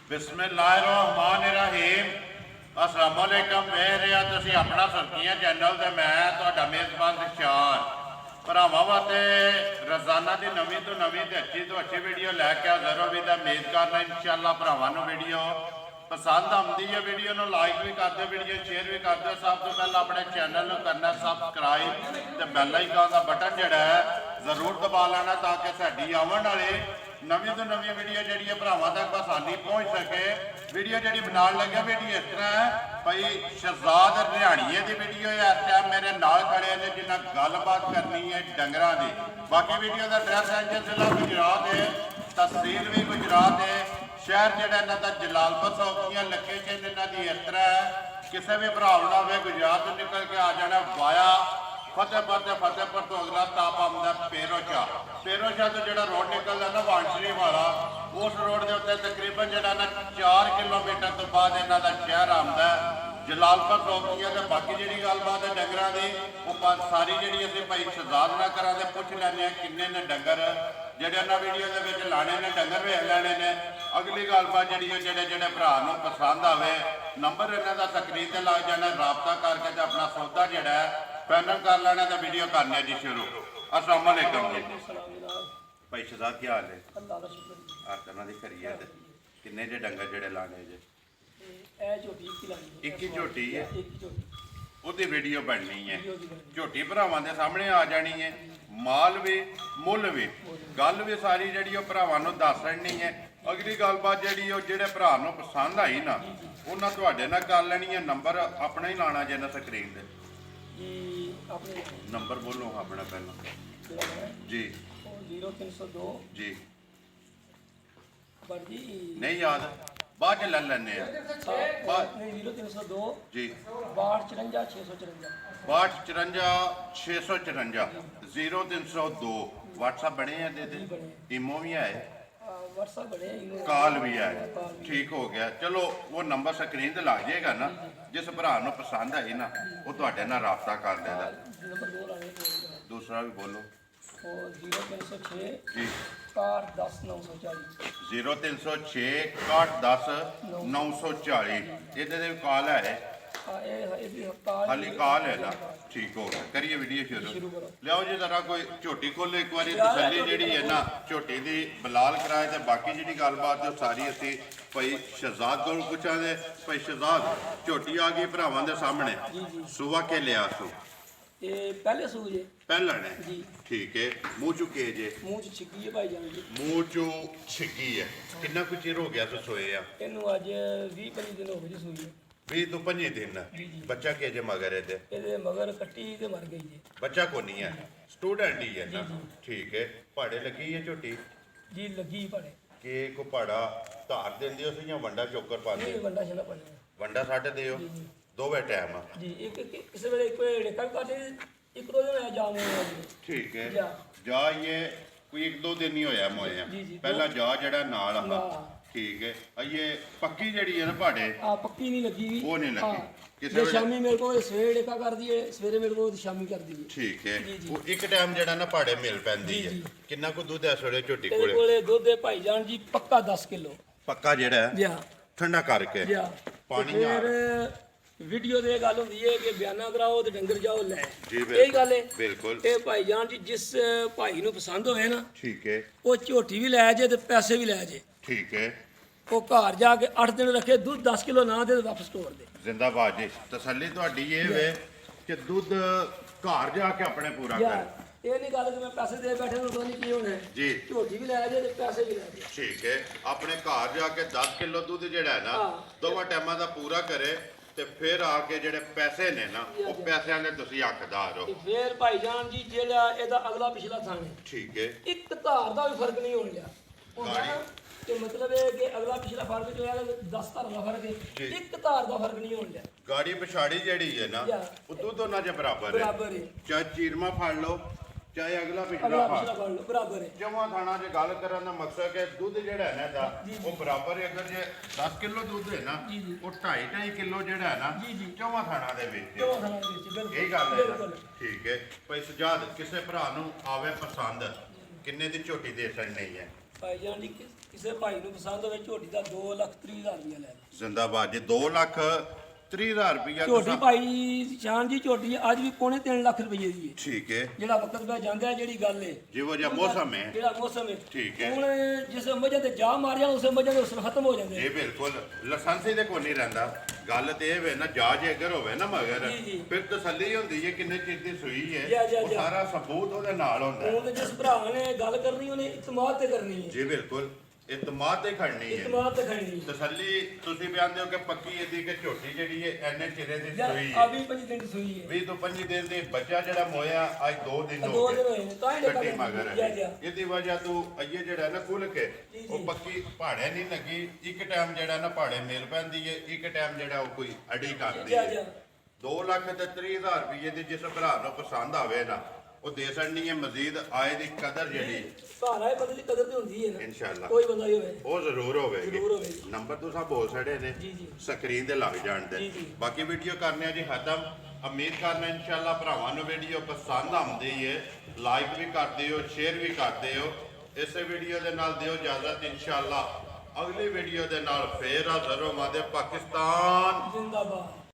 बिस्मिल्लाहिर्रहमानिर्रहीम अस्सलाम वालेकुम। मेरे तुसीं अपना सुर्खियां चैनल ते मैं तुहाडा मेज़बान दिशान भरावां वास्ते रोज़ाना की नवीं तो नवीं तो अच्छी वीडियो लैके हाज़र हो भी उम्मीद करना इंशाअल्लाह भरावां नूं वीडियो पसंद आती है। वीडियो नूं लाइक भी कर दो, वीडियो शेयर भी कर दो। सब तो पहले अपने चैनल नूं करना सबसक्राइब ते बैल आइकन का बटन जिहड़ा है जरूर दबा लेना ताकि साडी आवन वाली नवीं तो नवीं वीडियो जी भरावां तक आसानी पहुँच सके। वीडियो जी बनाने लगे वीडियो इस तरह है भाई शहजाद हरियाणीए की वीडियो है। इस टाइम मेरे नाल खड़े ने जिन्हें गलबात करनी है डंगरां दी। बाकी वीडियो का एड्रैस है जी जिला गुजरात है, तहसील भी गुजरात है, शहर जोड़ा इन्हों का जलालपुर सौखियां लोकेशन इन्हों की इस तरह है। किसी भी भरा हो गुजरात निकल के आ जाना वाया फतेहपुर से फतेहपुर तो अगला स्टाप आता पेरोशाह। पेरोशाह तो जो रोड निकलता ना वानशरी वाला उस रोड के उत्ते तकरीबन जो 4 किलोमीटर तो बाद इन्हों का शहर आता है जलालपुर सौखियां। तो बाकी जी गलबात है डंगर की वो सारी जी अभी भाई शहजाद ना करा पुछ लैने किन्ने ने डंगर जेडे उन्होंने वीडियो के लाने ने डंगर वेख लैने ने। अगली गलबात जी जोड़े भरा पसंद आए नंबर इन्हों का स्क्रीन से लग जाना, राबता करके अपना सौदा जोड़ा है फाइनल कर लेना। तो वीडियो करने जी शुरू। अस्सलाम वालेकुम जी भाई शहजाद क्या हाल है? करना दी करिए किन्ने जे डंगर जेडे लाने जे? एक ही झोटी है ਉਹਦੀ वीडियो बननी है। झोटी भरावां दे सामने आ जानी है, माल भी मुल भी गल भी सारी जी भरावां नूं दस देनी है। अगली गलबात जी जोड़े भरा पसंद आई ना उन्हें तुहाडे नाल कर लेनी है। नंबर अपना ही लाना जे ना स्क्रीन ते नंबर बोलो अपना पहला जी 0302 जी नहीं याद बाद च ले लैने 0302 जी 6254 6254 0302 व्हाट्सएप बने हैं दे इमो भी है व्हाट्सएप बने कॉल भी है। ठीक हो गया चलो वो नंबर स्क्रीन ते लग जाएगा ना। जिस भरा पसंद आई ना वो तुहाडे नाल राबता कर लेगा। दूसरा भी बोलो 0306 जी 6110 940 0306 6110 940 ये कॉल है खाली कॉल है ना। ठीक हो गया करिए वीडियो शुरू। लियाओ जी जरा कोई झोटी खोलो एक बार तसली जी है ना झोटी की बलाल कराए। तो बाकी जी गलबात जो सारी असी भाई शहजाद को पूछा दे। भाई शहजाद झोटी आ गई भरावां दे सामने सुबह के लिया सो पहले सूजे पहला ने जी ठीक है। मुँह चू के जे मुँह च छिकी है भाई जान जी मुँह चू छिकी है। कितना कुछ चिर हो गया तो सोए आ? इनू अज 20-25 दिन हो गए जी सूई 20 तो 25 दिन बच्चा के जे मगर है ये मगर कट्टी ते मर गई है। बच्चा को नहीं है स्टूडेंट ही है ना। ठीक है पाड़े लगी है झोटी जी लगी पड़े के को पाड़ा धार देंदे हो या वंडा चोकर पाते वंडा छना पड़े वंडा साढ़े दे हो दोवे टाइम जी एक किसी वेले कोई डेका काटे एक दो दिन जाम हो। ठीक है जा ये कोई 1-2 दिन ही होया मोया पहला जा जड़ा नाल आ। ठीक है ये पक्की जड़ी है ना पाड़े पक्की नहीं लगी वो नहीं लगी किसी शामी मेरे को सवेरे डेका कर दिए सवेरे मेरे को शामी कर दी। ठीक है वो एक टाइम जड़ा ना पाड़े मिल पैंदी है। कितना को दूध है सोड़े झोटी कोले कोले दूध है भाई जान जी पक्का 10 किलो पक्का जड़ा है ठंडा करके पानी फिर वीडियो ते गल होंदी है कि बयाना कराओ ते डंगर जाओ ले यही गल है बिल्कुल। ए भाई जान जी जिस भाई नूं पसंद होवे ना ठीक है वो झोटी भी लै जे ते पैसे भी लै जे। ठीक है वो घर जाके 8 दिन रखे दूध 10 किलो ना दे वापस तोड़ दे। जिंदाबाद जी तसल्ली तुहाडी ये वे कि दूध घर जाके अपने पूरा कर। ये नहीं गल कि मैं पैसे दे बैठे तो नहीं की होने जी झोटी भी लै जे ते पैसे भी लै जे। ठीक है अपने घर जाके 10 किलो दूध जेड़ा है ना दोवां टाइमां दा पूरा करे ते फिर आके जेड़े पैसे ने ना वो पैसिਆਂ ਦੇ ਤੁਸੀਂ ਹੱਕਦਾਰ ਹੋ। फिर भाई जान जी जेड़ा एदा अगला पिछला थान है ठीक है एक धार दा भी फर्क नहीं होने लिया कि मतलब है कि अगला पिछला फर्क जो है 10 धार का फर्क है एक धार का फर्क नहीं होने लिया। गाड़ी पिछाड़ी जेड़ी है ना वो दूध दोनों के बराबर है चाहे चीरमा फाड़ लो चाहे अगला पिछला फाड़ लो बराबर है। जमा थाना जे गल करन दा मकसद है दूध जेड़ा है ना दा वो बराबर है। अगर जे 10 किलो दूध है ना वो 2.5 किलो जेड़ा है ना जमा थाना दे विच यही गल है ना। ठीक है भाई सजाद किसे भरा नूं आवे पसंद किन्ने दी झोटी दे सकनी है? भाई जान जी ਕਿਸੇ ਭਾਈ ਨੂੰ ਪਸੰਦ ਹੋਵੇ ਝੋਟੀ ਦਾ 2,30,000 ਰੁਪਇਆ ਲੈ ਲਓ। ਜ਼ਿੰਦਾਬਾਦ ਜੀ 2,30,000 ਰੁਪਇਆ ਝੋਟੀ ਭਾਈ ਸ਼ਾਨ ਜੀ ਝੋਟੀ ਅੱਜ ਵੀ ਪੌਣੇ 3 ਲੱਖ ਰੁਪਏ ਦੀ ਹੈ। ਠੀਕ ਹੈ ਜਿਹੜਾ ਵਕਤ ਪੈ ਜਾਂਦਾ ਹੈ ਜਿਹੜੀ ਗੱਲ ਹੈ ਜਿਹੋ ਜਿਹਾ ਮੌਸਮ ਹੈ ਜਿਹੜਾ ਮੌਸਮ ਹੈ ਠੀਕ ਹੈ। ਹੁਣ ਜਿਸ ਮੱਝਾਂ ਤੇ ਜਾ ਮਾਰਿਆ ਉਸੇ ਮੱਝਾਂ ਦੇ ਉਸ ਖਤਮ ਹੋ ਜਾਂਦੇ ਇਹ ਬਿਲਕੁਲ ਲਾਇਸੈਂਸ ਦੇ ਕੋਲ ਨਹੀਂ ਰਹਿੰਦਾ। ਗੱਲ ਤੇ ਇਹ ਵੇ ਨਾ ਜਾਜ ਅਗਰ ਹੋਵੇ ਨਾ ਮਗਰ ਜੀ, ਜੀ। ਫਿਰ ਤਸੱਲੀ ਹੁੰਦੀ ਹੈ ਕਿੰਨੇ ਚਿਰ ਦੀ ਸੂਈ ਜੀ, ਹੈ ਜੀ, ਉਹ ਜੀ। ਸਾਰਾ ਸਬੂਤ ਉਹਦੇ ਨਾਲ ਹੁੰਦਾ ਹੈ। ਹੁਣ ਜਿਸ ਭਰਾ ਨੇ ਗੱਲ ਕਰਨੀ ਉਹਨੇ ਇਤਮਾਦ ਤੇ ਕਰਨੀ ਹੈ। ਜੀ ਬਿਲਕੁਲ ਇਤਮਾਦ ਤੇ ਖੜਨੀ ਹੈ ਇਤਮਾਦ ਤੇ ਖੜਨੀ ਹੈ। ਤਸੱਲੀ ਤੁਸੀਂ ਬਿਆਨ ਦਿਓ ਕਿ ਪੱਕੀ ਇਹਦੀ ਕਿ ਝੋਟੀ ਜਿਹੜੀ ਹੈ ਐਨੇ ਚਿਰੇ ਦੀ ਯਾਰ ਸੂਈ ਆ ਹੈ ਵੀ 5 ਦਿਨ ਦੀ ਸੂਈ ਹੈ। 20 ਤੋਂ 25 ਦਿਨ ਦੇ ਬੱਚਾ ਜਿਹੜਾ ਮੋਇਆ ਅੱਜ 2 ਦਿਨ ਹੋ 2 ਗਏ ਦਿਨ ਹੋਏ ਨੇ ਤਾਂ ਇਹਨੇ ਕੱਟੀ ਗੱਲ ਮਗਰ ਜਾ ਹੈ। ਜਾ ਇਹਦੀ ਵਜ੍ਹਾ ਤੋਂ ਇਹ ਜਿਹੜਾ ਨਾ ਖੁੱਲ ਕੇ ਜੀ, ਉਹ ਜੀ। ਪੱਕੀ ਪਹਾੜੇ ਨਹੀਂ ਲੱਗੀ। ਇੱਕ ਟਾਈਮ ਜਿਹੜਾ ਨਾ ਪਹਾੜੇ ਮੇਲ ਪੈਂਦੀ ਹੈ ਇੱਕ ਟਾਈਮ ਜਿਹੜਾ ਉਹ ਕੋਈ ਅੜੀ ਕਰਦੀ ਜਾ ਹੈ। ਜਾ 2,30,000 ਰੁਪਏ ਦੀ ਜਿਸ ਭਰਾ ਨੂੰ ਪਸੰਦ ਆਵੇ ਨਾ ਉਹ ਦੇ ਸਕਣੀ ਹੈ। ਮਜ਼ੀਦ ਆਏ ਦੀ ਕਦਰ ਜਿਹੜੀ ਘਰ ਆਏ ਬੰਦੇ ਦੀ ਕਦਰ ਤੇ ਹੁੰਦੀ ਹੈ ਨਾ। ਇਨਸ਼ਾਅੱਲਾ ਕੋਈ ਬੰਦਾ ਹੀ ਹੋਵੇ ਉਹ ਜ਼ਰੂਰ ਹੋਵੇਗੀ। ਜ਼ਰੂਰ ਹੋਵੇਗੀ। ਨੰਬਰ ਤੁਸੀਂ ਬੋਲ ਸਕਦੇ ਨੇ ਜੀ, ਜੀ। ਸਕਰੀਨ ਤੇ ਲੱਗ ਜਾਣ ਜੀ, ਦੇ। ਜੀ। ਬਾਕੀ ਵੀਡੀਓ ਕਰਨੇ ਆ ਜੀ ਖਤਮ। ਉਮੀਦ ਕਰਨਾ ਇਨਸ਼ਾਅੱਲਾ ਭਰਾਵਾਂ ਨੂੰ ਵੀਡੀਓ ਪਸੰਦ ਆਉਂਦੀ ਹੈ। ਲਾਈਕ ਵੀ ਕਰਦੇ ਹੋ ਸ਼ੇਅਰ ਵੀ ਕਰਦੇ ਹੋ। ਇਸੇ ਵੀਡੀਓ ਦੇ ਨਾਲ ਦਿਓ ਇਜਾਜ਼ਤ ਇਨਸ਼ਾਅੱਲਾ ਅਗਲੀ ਵੀਡੀਓ ਦੇ ਨਾਲ ਫੇਰ ਹਾਜ਼ਰ ਹੋਵਾਂਗੇ। ਪਾਕਿਸਤਾਨ ਜ਼ਿੰਦਾਬਾਦ।